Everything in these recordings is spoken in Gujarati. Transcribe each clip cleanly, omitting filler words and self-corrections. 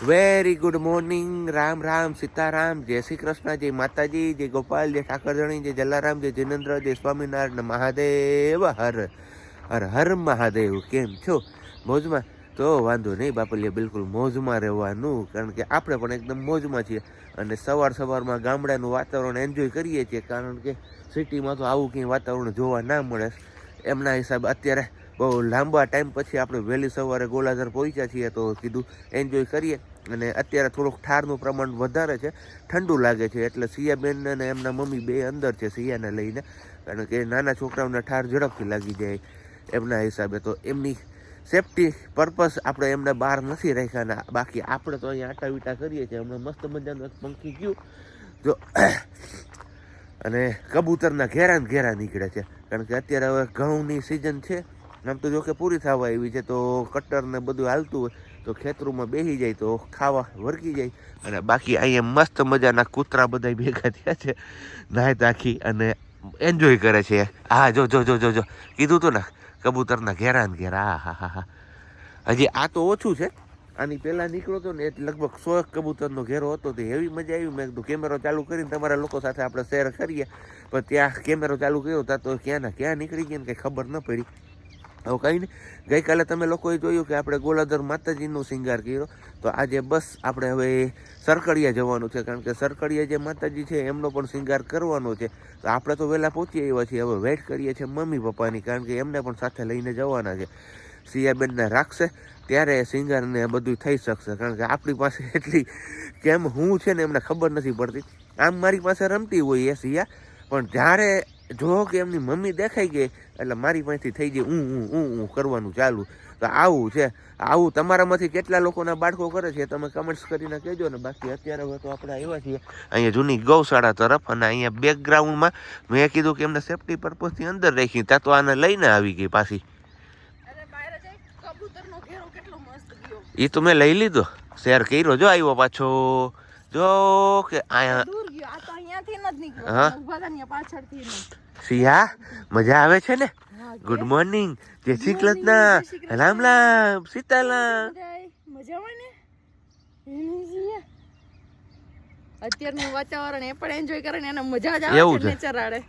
Very good morning. Ram Ram, Sitaram, જય શ્રી કૃષ્ણ, જય માતાજી, જય ગોપાલ, જય ઠાકરજણી, જય જલારામ, જય જિનેન્દ્ર, જય સ્વામિનારાયણ મહાદેવ. હર હર હર મહાદેવ. કેમ છો? મોજમાં? તો વાંધો નહીં બાપલિયા, બિલકુલ મોજમાં રહેવાનું, કારણ કે આપણે પણ એકદમ મોજમાં છીએ અને સવારમાં ગામડાનું વાતાવરણ એન્જોય કરીએ છીએ, કારણ કે સિટીમાં તો આવું કંઈ વાતાવરણ જોવા ના મળે. એમના હિસાબે અત્યારે બહુ લાંબા ટાઈમ પછી આપણે વહેલી સવારે ગોલાધર પહોંચ્યા છીએ, તો કીધું એન્જોય કરીએ. અને અત્યારે થોડુંક ઠારનું પ્રમાણ વધારે છે, ઠંડુ લાગે છે, એટલે સિયાબેન અને એમના મમ્મી બે અંદર છે સિયાને લઈને, કારણ કે નાના છોકરાઓને ઠાર ઝડપથી લાગી જાય એમના હિસાબે. તો એમની સેફટી પર્પસ આપણે એમને બહાર નથી રાખ્યા ને, બાકી આપણે તો અહીંયા આટા વીટા કરીએ છીએ. હમણાં મસ્ત મજાનું એક પંખી ગયું જો, અને કબૂતરના ઘેરા નીકળે છે, કારણ કે અત્યારે હવે ઘઉંની સિઝન છે. આમ તો જો કે પૂરી થવા આવી છે, તો કટર ને બધું હાલતું હોય તો ખેતરોમાં બેસી જાય તો ખાવા વરકી જાય. અને બાકી અહીંયા મસ્ત મજાના કૂતરા બધા ભેગા થયા છે, નાહી તાકી અને એન્જોય કરે છે. હા જો જો જો જો જો કીધું તું ને, કબૂતરના ઘેરા. હા. હજી આ તો ઓછું છે, આની પહેલાં નીકળો હતો ને એટલે લગભગ 100 કબૂતરનો ઘેરો હતો. તો એવી મજા આવી, મેં કીધું કેમેરો ચાલુ કરીને તમારા લોકો સાથે આપણે શેર કરીએ. પણ ત્યાં કેમેરો ચાલુ કર્યો હતા તો ક્યાં નીકળી ગયા ને કંઈ ખબર ન પડી. હવે કંઈ નહીં, ગઈકાલે તમે લોકોએ જોયું કે આપણે ગોલાધર માતાજીનો શિંગાર કર્યો, તો આજે બસ આપણે હવે સરકડિયા જવાનું છે, કારણ કે સરકડિયા જે માતાજી છે એમનો પણ શિંગાર કરવાનો છે. તો આપણે તો વહેલા પહોંચી આવ્યા છીએ, હવે વેઇટ કરીએ છીએ મમ્મી પપ્પાની, કારણ કે એમને પણ સાથે લઈને જવાના છે. સિયાબેનને રાખશે ત્યારે શિંગાર ને બધું થઈ શકશે, કારણ કે આપણી પાસે એટલી કેમ હું છે ને એમને ખબર નથી પડતી. આમ મારી પાસે રમતી હોય એ સિયા, પણ જ્યારે જો કે એમની મમ્મી દેખાઈ ગઈ એટલે મારી પાસેથી થઈ જાય હું કરવાનું ચાલુ. તો આવું છે. આવું તમારામાંથી કેટલા લોકોના બાળકો કરે છે તમે કમેન્ટ્સ કરીને કહેજો ને. બાકી અત્યારે હવે તો આપણે આવ્યા છીએ અહીંયા જૂની ગૌશાળા તરફ, અને અહીંયા બેકગ્રાઉન્ડમાં મેં કીધું કે એમને સેફટી પર્પઝથી અંદર રાખી, ત્યાં તો આને લઈને આવી ગઈ પાછી. એ તો મેં લઈ લીધો, શેર કર્યો. જો આવ્યો પાછો, જો કે સિયા મજા આવે છે ને. ગુડ મોર્નિંગ, જય શ્રી કૃષ્ણ, રામ રામ, સીતારામ. અત્યારનું વાતાવરણ એ પણ એન્જોય કરે ને એને મજા જ આવે છે નેચર આડે.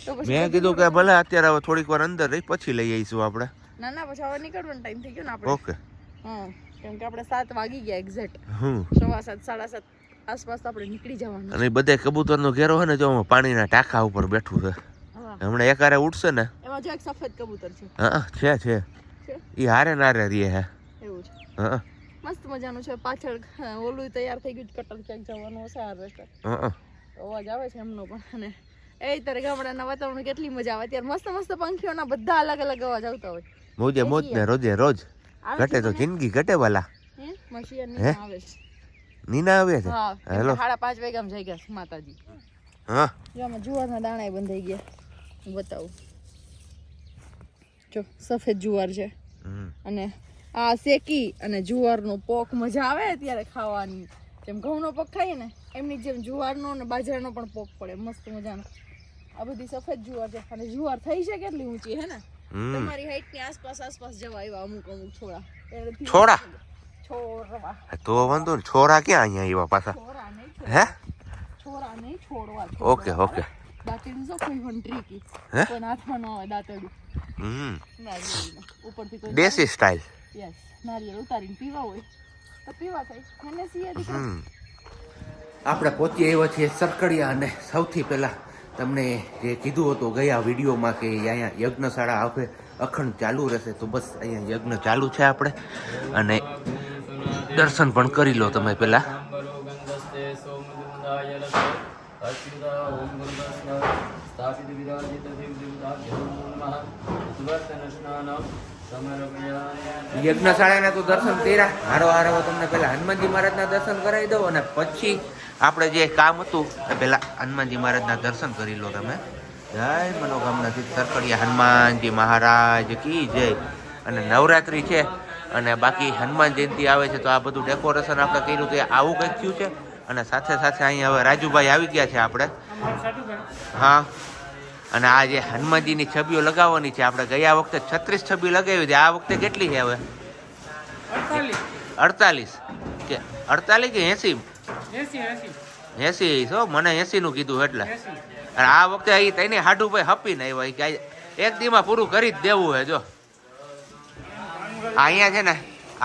તો પછી મેં કીધું કે ભલે અત્યારે હવે થોડીક વાર અંદર રહી પછી લઈ આવીશું આપણે. ના પછી હવે નીકળવાનો ટાઈમ થઈ ગયો ને આપણે. ઓકે. કેમ કે આપણે 7 વાગી ગયા એક્ઝેક્ટ. 7:15 7:30 આસપાસ આપણે નીકળી જવાનું. અને બધે કબૂતરનો ઘેરો છે ને, જો પાણીના ટાંકા ઉપર બેઠું છે. હમણાં એકારે ઉઠશે ને. એમાં જો એક સફેદ કબૂતર છે. હા છે. ઈ હારે નારે રીએ હે. એવું છે. હા. મસ્ત મજાનું છે. પાછળ ઓલું તૈયાર થઈ ગયું, કટર ક્યાંક જવાનું હશે હાર્વેસ્ટર. અવાજ આવે છે એમનો પણ. અને એ ત્યારે ગામડાના વાતાવરણ કેટલી મજા આવે. અત્યારે મસ્ત પંખીઓના બધા અલગ અલગ અવાજ આવતા હોય. મોજ ને રોજ ઘટે તો જિંદગી ઘટે વાલા. નીના આવે છે. હેલો 5:30 વાગ્યામાં જઈ ગયા માતાજી. હા જો આમાં જુવારના દાણા બંધાઈ ગયા. બતાવું, જો સફેદ જુવાર છે, અને આ શેકી અને જુવારનો પોક મજા આવે ત્યારે ખાવાની. જેમ ઘઉંનો પોક ખાઈએ ને એમની જેમ જુવારનો અને બાજરાનો પણ પોક પડે મસ્ત મજાનો. આ બધી સફેદ જુવાર છે, અને જુવાર થઈ છે કેટલી ઊંચી હે ને, તમારી હાઈટ ની આસપાસ જવા આવ્યા અમુક છોડા. તો વાંધો ને, છોરા ક્યાં અહીંયા આવ્યા પાછા? હે છોરા નહીં છોડવા. ઓકે દાંતેડું જો કોઈ પણ ટ્રીકી, કોઈ હાથમાં ન આવે દાંતેડું. ઉપરથી કોઈ દેશી સ્ટાઇલ. યસ, નારિયેળ ઉતારીને પીવા હોય તો પીવા થાય. મને સિયા આપણે પહોંચી આવ્યા છીએ સરકડિયા, અને સૌથી પહેલા તમને જે કીધું હતું ગયા વિડીયોમાં કે અહીંયા યજ્ઞશાળા હવે અખંડ ચાલુ રહેશે, તો બસ અહીંયા યજ્ઞ ચાલુ છે આપણે, અને દર્શન પણ કરી લો તમે પહેલા. યજ્ઞશાળાના તો દર્શન કર્યા, હારો તમને પહેલા હનુમાનજી મહારાજના દર્શન કરાવી દો, અને પછી આપણે જે કામ હતું પેલા હનુમાનજી મહારાજના દર્શન કરી લો તમે. જય મનોકામના સરકડિયા હનુમાનજી મહારાજ કી જય. અને નવરાત્રી છે, અને બાકી હનુમાન જયંતિ આવે છે, તો આ બધું ડેકોરેશન આપણે કર્યું તે આવું કંઈક થયું છે. અને સાથે અહીંયા હવે રાજુભાઈ આવી ગયા છે આપણે. હા, અને આ જે હનુમાનજીની છબીઓ લગાવવાની છે, આપણે ગયા વખતે 36 છબી લગાવી હતી, આ વખતે કેટલી છે હવે? 48. કે 48 કે 80? 80 છો, મને 80 નું કીધું એટલે. અને આ વખતે અહીં તઈને હાડું ભાઈ હપીને આવ્યા કે એક દીમાં પૂરું કરી જ દેવું હે. જો અહીંયા છે ને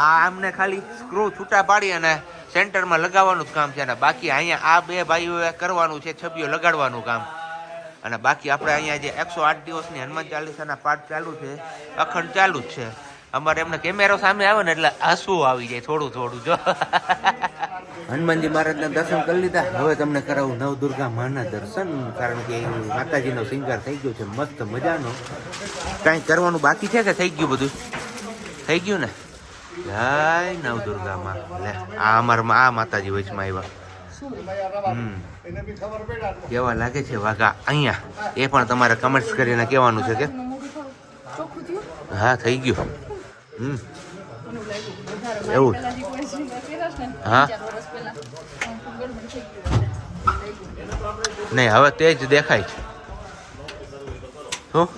આ આમને ખાલી સ્ક્રૂ છૂટા પાડી અને સેન્ટરમાં લગાવવાનું જ કામ છે ને બાકી અહીંયા આ બે ભાઈઓએ કરવાનું છે છબીઓ લગાડવાનું કામ. અને બાકી આપણે અહીંયા જે 108 દિવસની હનુમાન ચાલીસાના પાઠ ચાલુ છે, અખંડ ચાલુ જ છે. અમારે એમને કેમેરો સામે આવે ને એટલે હસવું આવી જાય થોડું થોડું. જો હનુમાનજી મહારાજના દર્શન કરી લીધા. હવે તમને કરાવું નવદુર્ગા માના દર્શન, કારણ કે માતાજીનો શૃંગાર થઈ ગયો છે મસ્ત મજાનો. કાંઈ કરવાનું બાકી છે કે થઈ ગયું બધું? થઈ ગયું ને? જય નવદુર્ગા માં. લે આ અમારા આ માતાજી વચમાં આવ્યા. કેવા લાગે છે વાઘા અહીંયા એ પણ તમારે કમેન્ટ્સ કરીને કહેવાનું છે કે હા થઈ ગયું. એવું હા નહીં હવે તે જ દેખાય છે. શું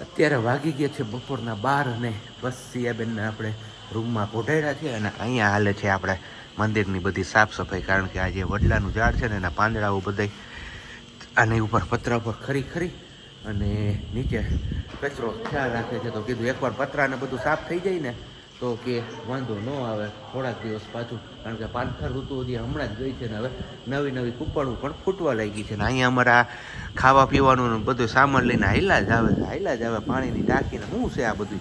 અત્યારે વાગી ગયા છે બપોરના 12 અને બસ સિયાબેનને આપણે રૂમમાં પોઢાડ્યા છે અને અહીંયા હાલે છે આપણે મંદિરની બધી સાફ સફાઈ, કારણ કે આ જે વડલાનું ઝાડ છે ને એના પાંદડાઓ બધા આની ઉપર પતરા ઉપર ખરી અને નીચે કચરો ખ્યાલ રાખે છે. તો કીધું એકવાર પતરાને બધું સાફ થઈ જાય ને તો કે વાંધો ન આવે થોડાક દિવસ પાછું, કારણ કે પાનખર ઋતુ હજી હમણાં જ ગઈ છે ને હવે નવી કૂપણું પણ ફૂટવા લાગી છે. ને અહીંયા અમારા ખાવા પીવાનું બધું સામાન લઈને હાઈલા જ આવે પાણીની ટાંકીને. શું છે આ બધું?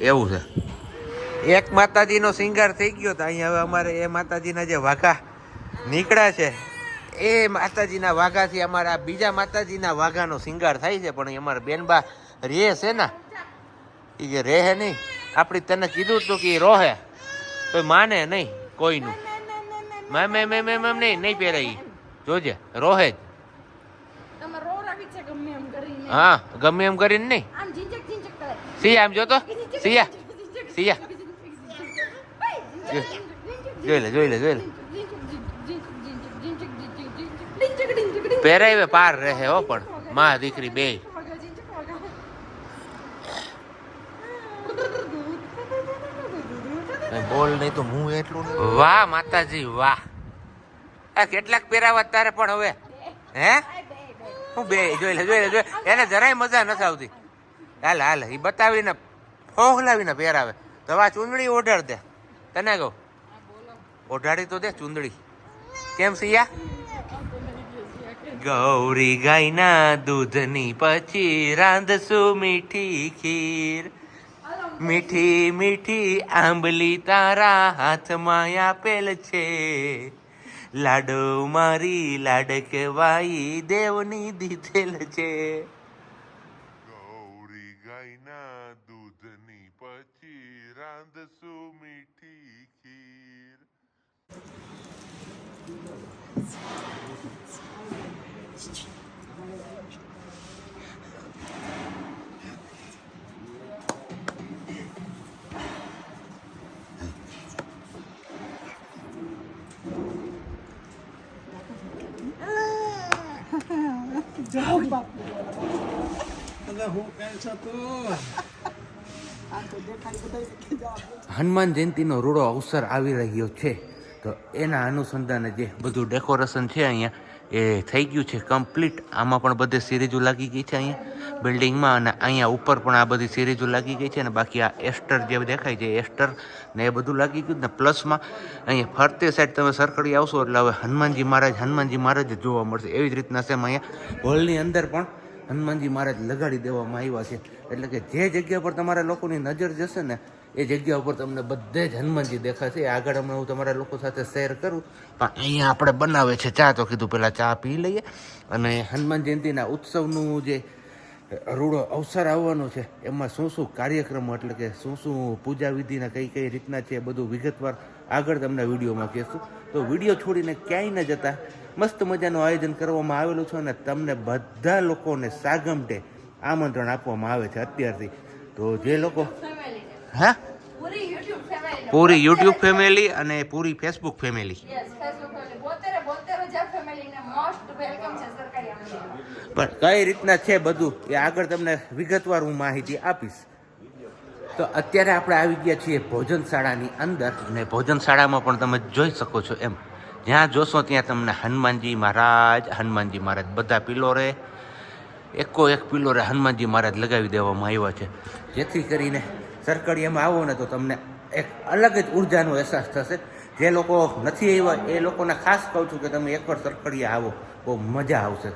એવું છે. એક માતાજીનો શિંગાર થઈ ગયો તો અહીંયા હવે અમારે એ માતાજીના જે વાઘા નીકળ્યા છે એ માતાજીના વાઘાથી અમારા બીજા માતાજીના વાઘાનો શિંગાર થાય છે. પણ અમારા બેનબા રે છે ને એ જે રહે નહીં, આપણી તને કીધું હતું કે એ રોહે તો માને નહીં કોઈનું. નહીં પહેરાય જોજે રોહે જ. હા ગમે એમ કરીને નહીં. સિયા આમ જોતો સિયા જોઈ લે પહેરાવે પાર રહે હો. પણ માં દીકરી બે બોલ નહીં તો હું એટલું. વાહ માતાજી વાહ. આ કેટલાક પહેરાવા તારે પણ હવે હે હું બે જોઈ લે એને જરાય મજા નથી આવતી. હાલ એ બતાવીને ફોહલાવીને પહેરાવે. તો આ ચૂંદડી ઓઢાડ દે. તને કહું ઓઢાડી તો દે ચૂંદડી. કેમ સિયા? ગૌરી ગાયના દૂધની પછી રાંધશું મીઠી ખીર, મીઠી આંબલી તારા હાથમાં આપેલ છે, લાડો મારી લાડકવાઈ દેવની દીધેલ છે. ગૌરી ગાયના દૂધની પછી રાંધશું મીઠી ખીર. હનુમાન જયંતિનો રૂડો અવસર આવી રહ્યો છે તો એના અનુસંધાને જે બધું ડેકોરેશન છે અહીંયા એ થઈ ગયું છે કમ્પ્લીટ. આમાં પણ બધે સિરીજો લાગી ગઈ છે અહીંયા બિલ્ડિંગમાં, અને અહીંયા ઉપર પણ આ બધી સિરીજો લાગી ગઈ છે. અને બાકી આ એસ્ટર જે દેખાય છે એસ્ટર ને એ બધું લાગી ગયું ને પ્લસમાં અહીંયા ફરતે સાઈડ તમે સરકડી આવશો એટલે હવે હનુમાનજી મહારાજ જ જોવા મળશે. એવી જ રીતના સેમ અહીંયા હોલની અંદર પણ હનુમાનજી મહારાજ લગાડી દેવામાં આવ્યા છે. એટલે કે જે જગ્યા પર તમારા લોકોની નજર જશે ને એ જગ્યા ઉપર તમને બધે જ હનુમાનજી દેખાશે. આગળ હમણાં હું તમારા લોકો સાથે શેર કરું, પણ અહીંયા આપણે બનાવે છે ચા. તો કીધું પહેલાં ચા પી લઈએ. અને હનુમાન જયંતિના ઉત્સવનું જે રૂડો અવસર આવવાનો છે એમાં શું કાર્યક્રમો એટલે કે શું પૂજા વિધિના કઈ રીતના છે એ બધું વિગતવાર આગળ તમને વિડીયોમાં કહેશું. તો વિડીયો છોડીને ક્યાંય ન જતા મસ્ત મજાનું આયોજન કરવામાં આવેલું છે અને તમને બધા લોકોને સાગમટે આમંત્રણ આપવામાં આવે છે અત્યારથી. તો જે લોકો હા પૂરી યુટ્યુબ ફેમિલી અને પૂરી ફેસબુક ફેમિલી. યસ ફેસબુક પર 72 ફેમિલીને મોસ્ટ વેલકમ છે સરકારી આંગણવાડી. પણ કઈ રીતના છે બધું એ આગળ તમને વિગતવાર હું માહિતી આપીશ. તો અત્યારે આપણે આવી ગયા છીએ ભોજનશાળાની અંદર અને ભોજનશાળામાં પણ તમે જોઈ શકો છો એમ જ્યાં જોશો ત્યાં તમને હનુમાનજી મહારાજ બધા પિલોરે એકો એક પિલોરે હનુમાનજી મહારાજ લગાવી દેવામાં આવ્યા છે, જેથી કરીને સરકડીયામાં આવો ને તો તમને એક અલગ જ ઉર્જાનો અહેસાસ થશે. જે લોકો નથી આવ્યા એ લોકોને ખાસ કહું છું કે તમે એકવાર સરકડીયા આવો, બહુ મજા આવશે.